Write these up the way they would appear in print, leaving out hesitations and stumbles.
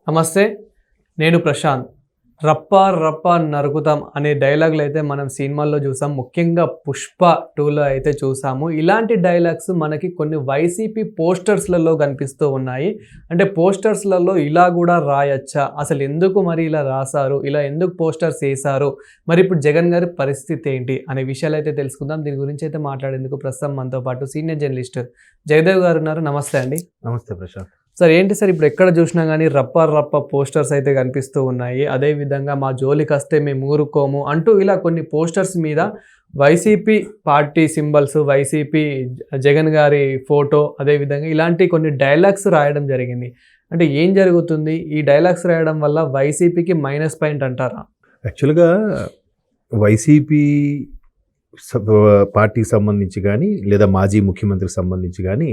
నమస్తే, నేను ప్రశాంత్. రప్ప రప్ప నరుకుతాం అనే డైలాగులు అయితే మనం సినిమాల్లో చూసాం. ముఖ్యంగా పుష్ప 2లో అయితే చూసాము. ఇలాంటి డైలాగ్స్ మనకి కొన్ని వైసీపీ పోస్టర్స్లలో కనిపిస్తూ ఉన్నాయి. అంటే పోస్టర్స్లలో ఇలా కూడా రాయచ్చా, అసలు ఎందుకు మరి ఇలా రాశారు, ఇలా ఎందుకు పోస్టర్స్ వేశారు, మరి ఇప్పుడు జగన్ గారి పరిస్థితి ఏంటి అనే విషయాలు అయితే తెలుసుకుందాం. దీని గురించి అయితే మాట్లాడేందుకు ప్రస్తుతం మనతో పాటు సీనియర్ జర్నలిస్ట్ జయదేవ్ గారు ఉన్నారు. నమస్తే అండి. నమస్తే ప్రశాంత్. సార్, ఏంటి సార్ ఇప్పుడు ఎక్కడ చూసినా కానీ రప్ప పోస్టర్స్ అయితే కనిపిస్తూ ఉన్నాయి. అదేవిధంగా మా జోలికి వస్తే మేము ఊరుకోము అంటూ ఇలా కొన్ని పోస్టర్స్ మీద YCP party symbols, YCP Jagan గారి ఫోటో, అదేవిధంగా ఇలాంటి కొన్ని డైలాగ్స్ రాయడం జరిగింది. అంటే ఏం జరుగుతుంది? ఈ డైలాగ్స్ రాయడం వల్ల వైసీపీకి మైనస్ పాయింట్ అంటారా? యాక్చువల్గా వైసీపీ పార్టీకి సంబంధించి కానీ లేదా మాజీ ముఖ్యమంత్రికి సంబంధించి కానీ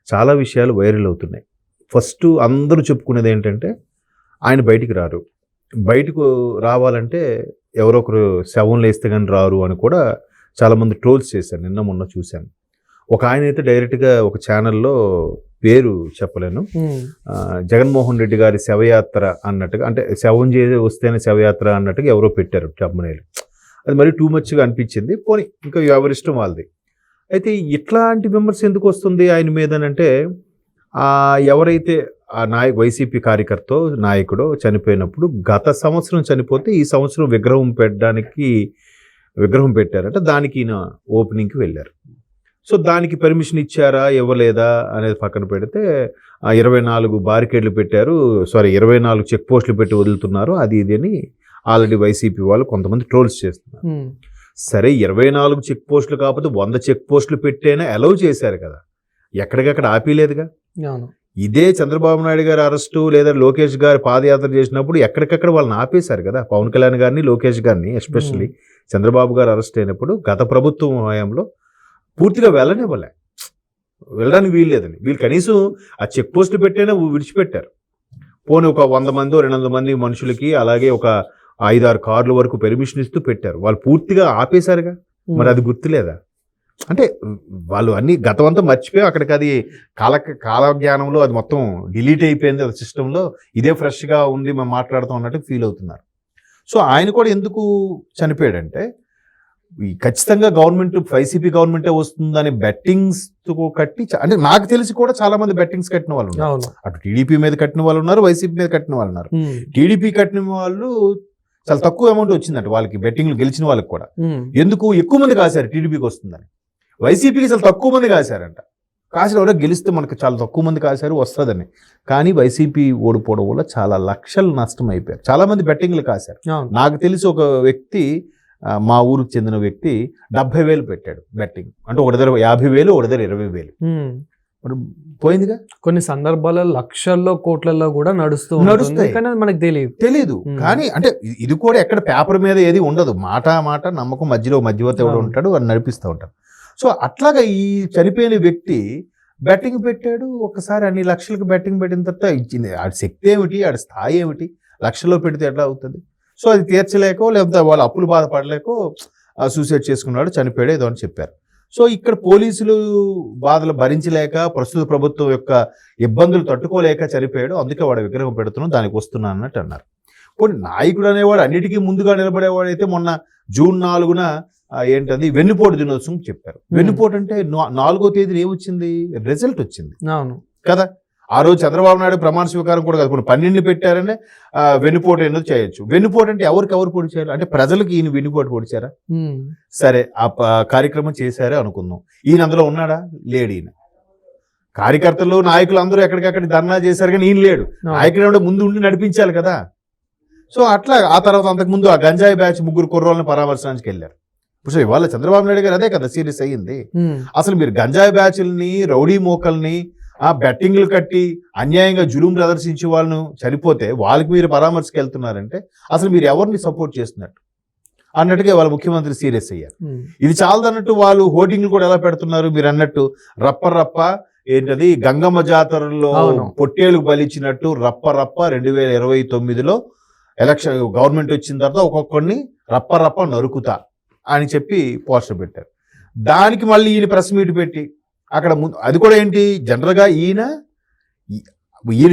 చాలా విషయాలు వైరల్ అవుతున్నాయి. ఫస్ట్ అందరూ చెప్పుకునేది ఏంటంటే ఆయన బయటికి రారు, బయటకు రావాలంటే ఎవరో ఒకరు శవంలో వేస్తే కానీ రారు అని కూడా చాలామంది ట్రోల్స్ చేశారు. నిన్న మొన్న చూశాను. ఒక ఆయన అయితే డైరెక్ట్గా ఒక ఛానల్లో పేరు చెప్పలేను, జగన్మోహన్ రెడ్డి గారి శవయాత్ర అన్నట్టుగా, అంటే శవం చేసి వస్తేనే శవయాత్ర అన్నట్టుగా ఎవరో పెట్టారు టమ్మనేలు. అది మరి టూ మచ్గా అనిపించింది. పోనీ ఇంకా ఎవరిష్టం వాళ్ళది. అయితే ఇట్లాంటి విమర్శ ఎందుకు వస్తుంది ఆయన మీద అంటే, ఎవరైతే ఆ వైసీపీ కార్యకర్తో నాయకుడో చనిపోయినప్పుడు గత సంవత్సరం చనిపోతే ఈ సంవత్సరం విగ్రహం పెట్టారంటే దానికి ఈయన ఓపెనింగ్కి వెళ్ళారు. సో దానికి పర్మిషన్ ఇచ్చారా ఇవ్వలేదా అనేది పక్కన పెడితే 24 బారికేడ్లు పెట్టారు, 24 చెక్ పోస్టులు పెట్టి వదులుతున్నారు, అది ఇది అని ఆల్రెడీ వైసీపీ వాళ్ళు కొంతమంది ట్రోల్స్ చేస్తున్నారు. సరే, 24 చెక్ పోస్టులు కాకపోతే 100 చెక్ పోస్టులు పెట్టేనా అలౌ చేశారు కదా, ఎక్కడికక్కడ ఆపేలేదుగా. ఇదే చంద్రబాబు నాయుడు గారి అరెస్టు లేదా లోకేష్ గారి పాదయాత్ర చేసినప్పుడు ఎక్కడికక్కడ వాళ్ళని ఆపేశారు కదా, పవన్ కళ్యాణ్ గారిని, లోకేష్ గారిని. ఎస్పెషల్లీ చంద్రబాబు గారు అరెస్ట్ అయినప్పుడు గత ప్రభుత్వం హయాంలో పూర్తిగా వెళ్ళడానికి వీల్లేదని వీళ్ళు కనీసం ఆ చెక్ పోస్టులు పెట్టైనా విడిచిపెట్టారు. పోనీ ఒక 100 మంది 200 మంది మనుషులకి, అలాగే ఒక 5-6 కార్ల వరకు పెర్మిషన్ ఇస్తూ పెట్టారు. వాళ్ళు పూర్తిగా ఆపేశారుగా, మరి అది గుర్తులేదా? అంటే వాళ్ళు అన్ని గతం అంతా మర్చిపోయి అక్కడికి అది కాలజ్ఞానంలో అది మొత్తం డిలీట్ అయిపోయింది అది సిస్టంలో, ఇదే ఫ్రెష్గా ఉంది మేము మాట్లాడుతాం అన్నట్టు ఫీల్ అవుతున్నారు. సో ఆయన కూడా ఎందుకు చనిపోయాడంటే, ఖచ్చితంగా గవర్నమెంట్ వైసీపీ గవర్నమెంటే వస్తుందని బెట్టింగ్స్ కట్టి, అంటే నాకు తెలిసి కూడా చాలా మంది బెట్టింగ్స్ కట్టిన వాళ్ళు ఉన్నారు. అటు టీడీపీ మీద కట్టిన వాళ్ళు ఉన్నారు, వైసీపీ మీద కట్టిన వాళ్ళు ఉన్నారు. టీడీపీ కట్టిన వాళ్ళు చాలా తక్కువ అమౌంట్ వచ్చిందంట వాళ్ళకి, బెట్టింగ్లు గెలిచిన వాళ్ళకి కూడా. ఎందుకు ఎక్కువ మంది కాశారు టీడీపీకి వస్తుందని, వైసీపీకి చాలా తక్కువ మంది కాశారంట. కాసిన ఎవరో గెలిస్తే మనకు చాలా తక్కువ మంది కాశారు వస్తుందని. కానీ వైసీపీ ఓడిపోవడం వల్ల చాలా లక్షలు నష్టం అయిపోయారు. చాలా మంది బెట్టింగ్లు కాశారు. నాకు తెలిసి ఒక వ్యక్తి, మా ఊరికి చెందిన వ్యక్తి 70,000 పెట్టాడు బెట్టింగ్. అంటే ఒక దగ్గర 50,000, ఒక దగ్గర 20,000 పోయిందిగా. కొన్ని సందర్భాల్లో లక్షల్లో కోట్లలో కూడా నడుస్తాయి, కానీ మనకు తెలియదు. కానీ అంటే ఇది కూడా ఎక్కడ పేపర్ మీద ఏది ఉండదు, మాట నమ్మకం, మధ్యవర్తి ఎవడు ఉంటాడు, అని నడిపిస్తూ ఉంటారు. సో అట్లాగా ఈ చనిపోయిన వ్యక్తి బెట్టింగ్ పెట్టాడు. ఒకసారి అన్ని లక్షలకు బెట్టింగ్ పెట్టిన తర్వాత ఇచ్చింది, ఆడి శక్తి ఏమిటి, ఆడి స్థాయి ఏమిటి, లక్షల్లో పెడితే ఎట్లా అవుతుంది? సో అది తీర్చలేకో లేకపోతే వాళ్ళ అప్పులు బాధపడలేకో సూసైడ్ చేసుకున్నాడు, చనిపోయాడు ఏదో అని చెప్పారు. సో ఇక్కడ పోలీసులు బాధలు భరించలేక, ప్రస్తుత ప్రభుత్వం యొక్క ఇబ్బందులు తట్టుకోలేక చనిపోయాడు, అందుకే వాడు విగ్రహం పెడుతున్నాం, దానికి వస్తున్నా అన్నట్టు అన్నారు. కొన్ని నాయకుడు అనేవాడు అన్నిటికీ ముందుగా నిలబడేవాడు అయితే మొన్న జూన్ 4న ఏంటది వెన్నుపోటు దినోత్సవం చెప్పారు. వెన్నుపోటు అంటే 4వ తేదీన ఏమొచ్చింది, రిజల్ట్ వచ్చింది కదా. ఆ రోజు చంద్రబాబు నాయుడు ప్రమాణ స్వీకారం కూడా కాదు, 12 పెట్టారనే వెన్నుపోటు అనేది చేయొచ్చు. వెన్నుపోటు అంటే ఎవరు పొడిచారు అంటే ప్రజలకు ఈయన వెన్నుపోటు పొడిచారా? సరే, ఆ కార్యక్రమం చేశారే అనుకుందాం. ఈయన అందులో ఉన్నాడా? లేడు. ఈయన కార్యకర్తలు, నాయకులు అందరూ ఎక్కడికక్కడ ధర్నా చేశారు, కానీ ఈయన లేడు. నాయకుడు ముందు ఉండి నడిపించాలి కదా. సో అట్లా ఆ తర్వాత అంతకుముందు ఆ గంజాయి బ్యాచ్ 3 కుర్రోళ్ళని పరామర్శించడానికి వెళ్ళారు. ఇప్పుడు ఇవాళ చంద్రబాబు నాయుడు గారు అదే కదా సీరియస్ అయ్యింది. అసలు మీరు గంజాయి బ్యాచ్ల్ని, రౌడీ మోకల్ని, ఆ బెట్టింగ్లు కట్టి అన్యాయంగా జులుం ప్రదర్శించే వాళ్ళను చనిపోతే వాళ్ళకి మీరు పరామర్శకు వెళ్తున్నారంటే అసలు మీరు ఎవరిని సపోర్ట్ చేస్తున్నట్టు అన్నట్టుగా వాళ్ళ ముఖ్యమంత్రి సీరియస్ అయ్యారు. ఇది చాలదన్నట్టు వాళ్ళు హోర్డింగ్లు కూడా ఎలా పెడుతున్నారు, మీరు అన్నట్టు రప్ప ఏంటది, గంగమ్మ జాతరలో పొట్టేలు బలిచ్చినట్టు రప్ప 2029లో ఎలక్షన్ గవర్నమెంట్ వచ్చిన తర్వాత ఒక్కొక్కడిని రప్ప నరుకుతా అని చెప్పి పోస్టర్ పెట్టారు. దానికి మళ్ళీ ఈయన ప్రెస్ మీట్ పెట్టి అక్కడ అది కూడా ఏంటి, జనరల్గా ఈయన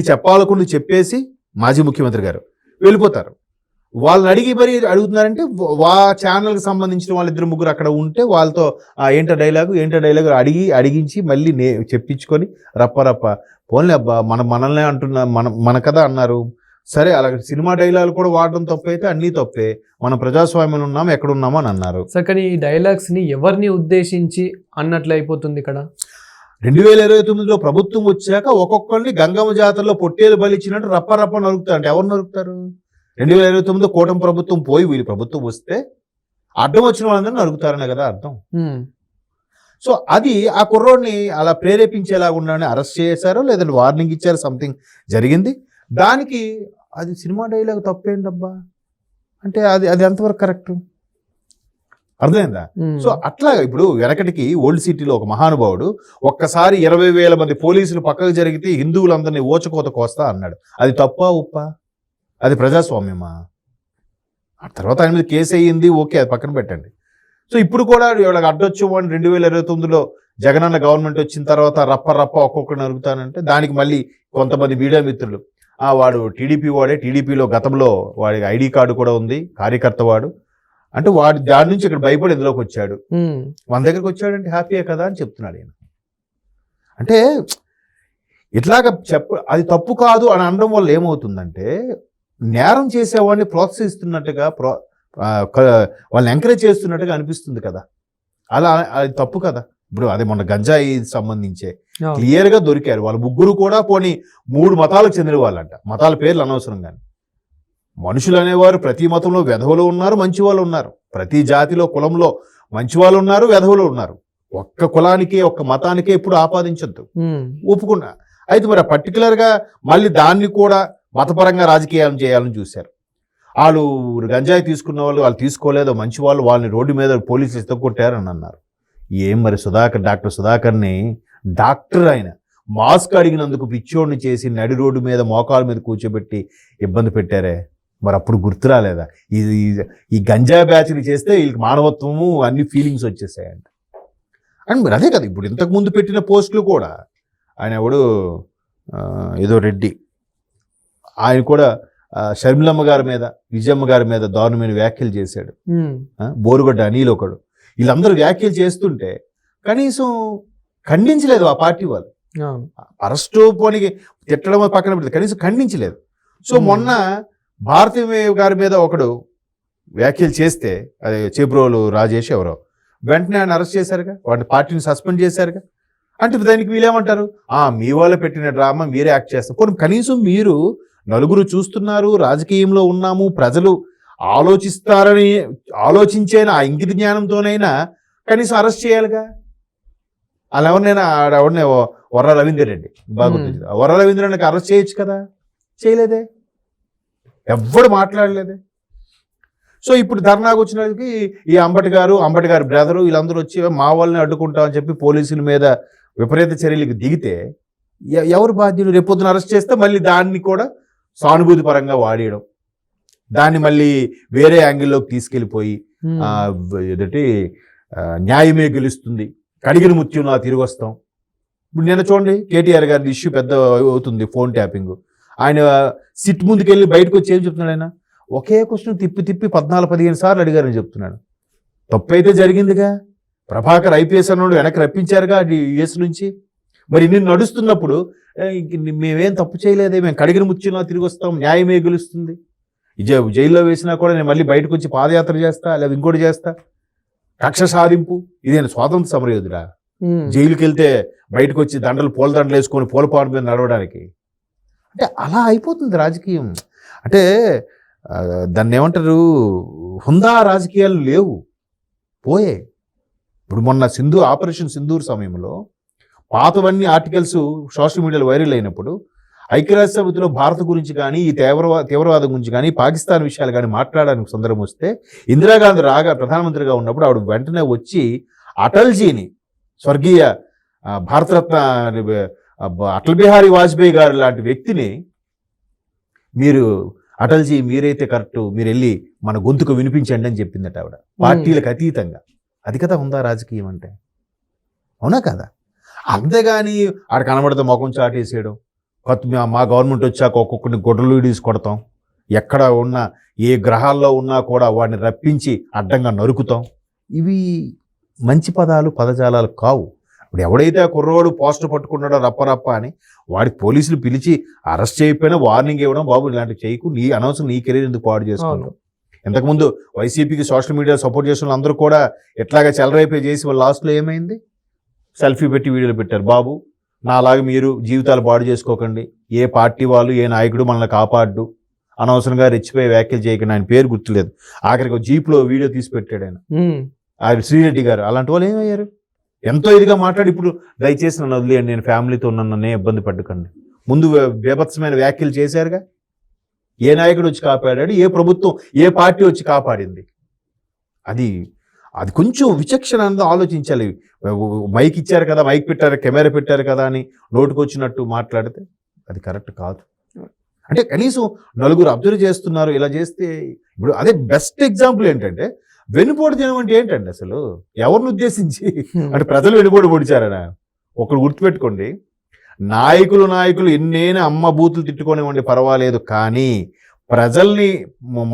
చెప్పాలకుండా చెప్పేసి మాజీ ముఖ్యమంత్రి గారు వెళ్ళిపోతారు. వాళ్ళని అడిగి మరి అడుగుతున్నారంటే ఛానల్కి సంబంధించిన వాళ్ళిద్దరు ముగ్గురు అక్కడ ఉంటే వాళ్ళతో ఏంటో డైలాగు అడిగించి మళ్ళీ చెప్పించుకొని రప్ప పోన్లే అబ్బా మనల్నే అంటున్నా మన కదా అన్నారు, సరే అలాగే సినిమా డైలాగులు కూడా వాడడం తప్పైతే అన్నీ తప్పే, మనం ప్రజాస్వామ్యంలో ఉన్నాము ఎక్కడున్నామో అని అన్నారు. సార్ కానీ ఈ డైలాగ్స్ని ఎవరిని ఉద్దేశించి అన్నట్లు అయిపోతుంది ఇక్కడ? 2029లో ప్రభుత్వం వచ్చాక ఒక్కొక్కరిని గంగమ్మ జాతరలో పొట్టేలు బలిచ్చినట్టు రప్ప నరుకుతారు. అంటే ఎవరు నరుకుతారు? 2029 కూటమి ప్రభుత్వం పోయి వీళ్ళు ప్రభుత్వం వస్తే అడ్డం వచ్చిన వాళ్ళందరూ నరుకుతారనే కదా అర్థం. సో అది ఆ కుర్రోడిని అలా ప్రేరేపించేలాగా ఉండాలని అరెస్ట్ చేశారో లేదంటే వార్నింగ్ ఇచ్చారో సంథింగ్ జరిగింది. దానికి అది సినిమా డైలాగ్ తప్పేంటబ్బా అంటే అది ఎంతవరకు కరెక్ట్? అర్థమైందా? సో అట్లాగా ఇప్పుడు వెనకటికి ఓల్డ్ సిటీలో ఒక మహానుభావుడు ఒక్కసారి 20,000 మంది పోలీసులు పక్కకు జరిగితే హిందువులందరినీ ఓచకోత కోస్తా అన్నాడు. అది తప్పా ఉప్పా? అది ప్రజాస్వామ్యమా? ఆ తర్వాత ఆయన మీద కేసు అయ్యింది, ఓకే, అది పక్కన పెట్టండి. సో ఇప్పుడు కూడా ఎవరికి అడ్డొచ్చు అని 2029లో జగనన్న గవర్నమెంట్ వచ్చిన తర్వాత రప్ప ఒక్కొక్కరు నరుగుతానంటే దానికి మళ్ళీ కొంతమంది మీడియా మిత్రులు వాడు టీడీపీ వాడే, టీడీపీలో గతంలో వాడికి ఐడి కార్డు కూడా ఉంది, కార్యకర్త వాడు అంటే వాడు దాని నుంచి ఇక్కడ భయపడి ఇందులోకి వచ్చాడు, మన దగ్గరికి వచ్చాడంటే హ్యాపీయే కదా అని చెప్తున్నాడు ఆయన. అంటే ఇట్లాగా అది తప్పు కాదు అని అనడం వల్ల ఏమవుతుందంటే నేరం చేసేవాడిని ప్రోత్సహిస్తున్నట్టుగా వాళ్ళని ఎంకరేజ్ చేస్తున్నట్టుగా అనిపిస్తుంది కదా. అలా అది తప్పు కదా. ఇప్పుడు అదే మొన్న గంజాయి సంబంధించే క్లియర్గా దొరికారు. వాళ్ళ ముగ్గురు కూడా పోనీ 3 మతాలకు చెందిన వాళ్ళంట. మతాల పేర్లు అనవసరం కానీ మనుషులు అనేవారు ప్రతి మతంలో వెధవులు ఉన్నారు, మంచి వాళ్ళు ఉన్నారు. ప్రతి జాతిలో కులంలో మంచి వాళ్ళు ఉన్నారు, వెధవులు ఉన్నారు. ఒక్క కులానికే ఒక్క మతానికే ఎప్పుడు ఆపాదించద్దు, ఒప్పుకున్నా. అయితే మరి పర్టికులర్గా మళ్ళీ దాన్ని కూడా మతపరంగా రాజకీయాలు చేయాలని చూశారు. వాళ్ళు గంజాయి తీసుకున్న వాళ్ళు తీసుకోలేదు, మంచి వాళ్ళు వాళ్ళని రోడ్డు మీద పోలీసులు ఎత్తుకొట్టారని అన్నారు. ఏం మరి డాక్టర్ సుధాకర్ని డాక్టర్ ఆయన మాస్క్ అడిగినందుకు పిచ్చోడిని చేసి నడి రోడ్డు మీద మోకాల మీద కూర్చోబెట్టి ఇబ్బంది పెట్టారే, మరి అప్పుడు గుర్తు రాలేదా? ఈ గంజా బ్యాచ్ని చేస్తే వీళ్ళకి మానవత్వము అన్ని ఫీలింగ్స్ వచ్చేసాయంట. అండ్ మరి అదే కదా ఇప్పుడు ఇంతకుముందు పెట్టిన పోస్టులు కూడా ఆయన ఎవడు ఏదో రెడ్డి ఆయన కూడా షర్మిలమ్మ గారి మీద, విజయమ్మ గారి మీద దారుణమైన వ్యాఖ్యలు చేశాడు. బోరుగడ్డ అనిల్ ఒకడు, వీళ్ళందరూ వ్యాఖ్యలు చేస్తుంటే కనీసం ఖండించలేదు ఆ పార్టీ వాళ్ళు. అరెస్టు పోనీకి తిట్టడం పక్కన పెడితే కనీసం ఖండించలేదు. సో మొన్న భారతీ గారి మీద ఒకడు వ్యాఖ్యలు చేస్తే అదే చేబ్రోలు రాజేష్ ఎవరో వెంటనే ఆయన అరెస్ట్ చేశారుగా, వాటి పార్టీని సస్పెండ్ చేశారుగా. అంటే దానికి వీళ్ళేమంటారు, మీ వాళ్ళు పెట్టిన డ్రామా మీరే యాక్ట్ చేస్తారు. కొన్ని కనీసం మీరు నలుగురు చూస్తున్నారు, రాజకీయంలో ఉన్నాము, ప్రజలు ఆలోచిస్తారని ఆలోచించేనా ఆ ఇంగిత జ్ఞానంతోనైనా కనీసం అరెస్ట్ చేయాలిగా. అలా ఎవరినైనా వర్ర రవీందర్ రెడ్డి బాగుంటుంది, వర్ర రవీంద్ర రెడ్డికి అరెస్ట్ చేయొచ్చు కదా, చేయలేదే, ఎవ్వడు మాట్లాడలేదే. సో ఇప్పుడు ధర్నాకు వచ్చినకి ఈ అంబటి గారి బ్రదరు వీళ్ళందరూ వచ్చి మా వాళ్ళని అడ్డుకుంటామని చెప్పి పోలీసుల మీద విపరీత చర్యలకు దిగితే ఎవరు బాధ్యులు? రేపొద్దున అరెస్ట్ చేస్తే మళ్ళీ దాన్ని కూడా సానుభూతి పరంగా వాడేయడం, దాన్ని మళ్ళీ వేరే యాంగిల్లోకి తీసుకెళ్ళిపోయి ఏదంటే న్యాయమే గెలుస్తుంది, కడిగిన ముత్యంలా తిరిగి వస్తాం. ఇప్పుడు నిన్న చూడండి కేటీఆర్ గారి ఇష్యూ పెద్ద అవుతుంది, ఫోన్ ట్యాపింగ్. ఆయన సిట్ ముందుకెళ్ళి బయటకు వచ్చి ఏం చెప్తున్నాడు, ఆయన ఒకే క్వశ్చన్ తిప్పి 14-15 సార్లు అడిగారని చెప్తున్నాడు. తప్పైతే జరిగిందిగా, ప్రభాకర్ ఐపీఎస్ అన్నాడు వెనక్కి రప్పించారుగా యుఎస్ నుంచి. మరి నేను నడుస్తున్నప్పుడు మేమేం తప్పు చేయలేదే, మేము కడిగిన ముత్యంలా తిరిగి వస్తాం, న్యాయమే గెలుస్తుంది, జైల్లో వేసినా కూడా నేను మళ్ళీ బయటకు వచ్చి పాదయాత్ర చేస్తా లేదా ఇంకోటి చేస్తా, కక్ష సాధింపు, ఇదేనా స్వాతంత్ర సమరయోధుడా? జైలుకి వెళ్తే బయటకు వచ్చి పూల దండలు వేసుకొని పూలపాడు మీద నడవడానికి. అంటే అలా అయిపోతుంది రాజకీయం. అంటే దాన్ని ఏమంటారు, హుందా రాజకీయాలు లేవు, పోయే. ఇప్పుడు మొన్న ఆపరేషన్ సింధూర్ సమయంలో పాతవన్నీ ఆర్టికల్స్ సోషల్ మీడియాలో వైరల్ అయినప్పుడు ఐక్యరాజ్య సమితిలో భారత్ గురించి కానీ ఈ తీవ్రవాదం గురించి కానీ పాకిస్తాన్ విషయాలు కానీ మాట్లాడడానికి సందర్భం వస్తే ఇందిరాగాంధీ ప్రధానమంత్రిగా ఉన్నప్పుడు ఆవిడ వెంటనే వచ్చి అటల్జీని, స్వర్గీయ భారతరత్న అటల్ బిహారీ వాజ్పేయి గారు లాంటి వ్యక్తిని, మీరు అటల్జీ మీరైతే కరెక్ట్, మీరు వెళ్ళి మన గొంతుకు వినిపించండి అని చెప్పిందట ఆవిడ, పార్టీలకు అతీతంగా. అది కదా ఉందా రాజకీయం అంటే, అవునా కదా? అంతేగాని ఆడ కనబడితే ముఖం చాటేసేయడం, మా గవర్నమెంట్ వచ్చాక ఒక్కొక్కరిని గొడ్డలు తీసి కొడతాం, ఎక్కడ ఉన్నా ఏ గ్రహాల్లో ఉన్నా కూడా వాడిని రప్పించి అడ్డంగా నరుకుతాం. ఇవి మంచి పదజాలాలు కావు. ఇప్పుడు ఎవడైతే ఆ కుర్రోడు పోస్టర్ పట్టుకున్నాడో రప్ప అని వాడికి పోలీసులు పిలిచి అరెస్ట్ చేయకపోయినా వార్నింగ్ ఇవ్వడం, బాబు ఇలాంటివి చేయకు, నీ అనవసరం నీ కెరీర్ ఎందుకు పాడు చేసుకున్నావు. ఇంతకుముందు వైసీపీకి సోషల్ మీడియా సపోర్ట్ చేసిన అందరూ కూడా ఎట్లాగా చెలరైపోయి చేసి వాళ్ళ లాస్ట్లో ఏమైంది, సెల్ఫీ పెట్టి వీడియోలు పెట్టారు. బాబు నాలాగా మీరు జీవితాలు పాడు చేసుకోకండి, ఏ పార్టీ వాళ్ళు ఏ నాయకుడు మనల్ని కాపాడు, అనవసరంగా రెచ్చిపోయి వ్యాఖ్యలు చేయకండి. ఆయన పేరు గుర్తులేదు, ఆఖరికి జీప్లో వీడియో తీసి పెట్టాడు ఆయన శ్రీరెడ్డి గారు. అలాంటి వాళ్ళు ఏమయ్యారు, ఎంతో ఇదిగా మాట్లాడి ఇప్పుడు దయచేసి నన్ను వదిలేయండి, నేను ఫ్యామిలీతో నన్ను ఇబ్బంది పట్టుకండి. ముందు బీభత్సమైన వ్యాఖ్యలు చేశారుగా. ఏ నాయకుడు వచ్చి కాపాడాడు, ఏ ప్రభుత్వం ఏ పార్టీ వచ్చి కాపాడింది? అది కొంచెం విచక్షణ అనేది ఆలోచించాలి. మైక్ ఇచ్చారు కదా, మైక్ పెట్టారు, కెమెరా పెట్టారు కదా అని నోటుకొచ్చినట్టు మాట్లాడితే అది కరెక్ట్ కాదు. అంటే కనీసం నలుగురు అబ్జర్వ్ చేస్తున్నారు, ఇలా చేస్తే ఇప్పుడు అదే బెస్ట్ ఎగ్జాంపుల్ ఏంటంటే వెనుపోటు జనం అంటే ఏంటండి అసలు, ఎవరిని ఉద్దేశించి అంటే ప్రజలు వెనుపోటు పొడిచారనా? ఒకరు గుర్తుపెట్టుకోండి, నాయకులు ఎన్నైనా అమ్మ బూతులు తిట్టుకోనివ్వండి పర్వాలేదు, కానీ ప్రజల్ని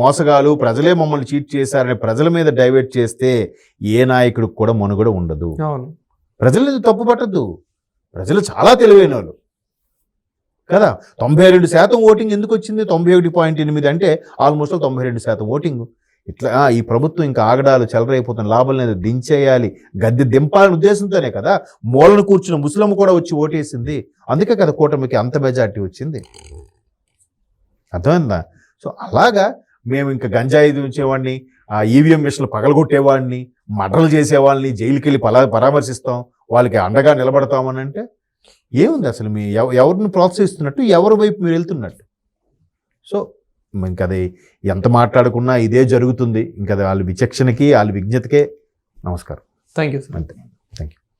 మోసగాలు, ప్రజలే మమ్మల్ని చీట్ చేశారని ప్రజల మీద డైవర్ట్ చేస్తే ఏ నాయకుడికి కూడా మనుగడ ఉండదు. ప్రజల్ని తప్పు పట్టద్దు, ప్రజలు చాలా తెలివైన వాళ్ళు కదా. 92% ఓటింగ్ ఎందుకు వచ్చింది? 91.8 అంటే ఆల్మోస్ట్ 92% ఓటింగ్. ఇట్లా ఈ ప్రభుత్వం ఇంకా ఆగడాలు చెలరైపోతున్న, లాభం లేదు, దించేయాలి, గద్దె దింపాలనే ఉద్దేశంతోనే కదా మూలను కూర్చున్న ముస్లిం కూడా వచ్చి ఓటేసింది. అందుకే కదా కూటమికి అంత మెజార్టీ వచ్చింది. అర్థమైందా? సో అలాగా మేము ఇంకా గంజాయి ఉంచేవాడిని, ఈవీఎం మిషన్లు పగలగొట్టేవాడిని, మర్డర్లు చేసేవాళ్ళని జైలుకి వెళ్ళి పరామర్శిస్తాం, వాళ్ళకి అండగా నిలబడతామని అంటే ఏముంది అసలు? మీ ఎవరిని ప్రోత్సహిస్తున్నట్టు, ఎవరి వైపు మీరు వెళ్తున్నట్టు? సో ఇంకా అది ఎంత మాట్లాడుకున్నా ఇదే జరుగుతుంది. ఇంకా వాళ్ళ విచక్షణకి వాళ్ళ విజ్ఞతకే నమస్కారం. Thank you. అంతే.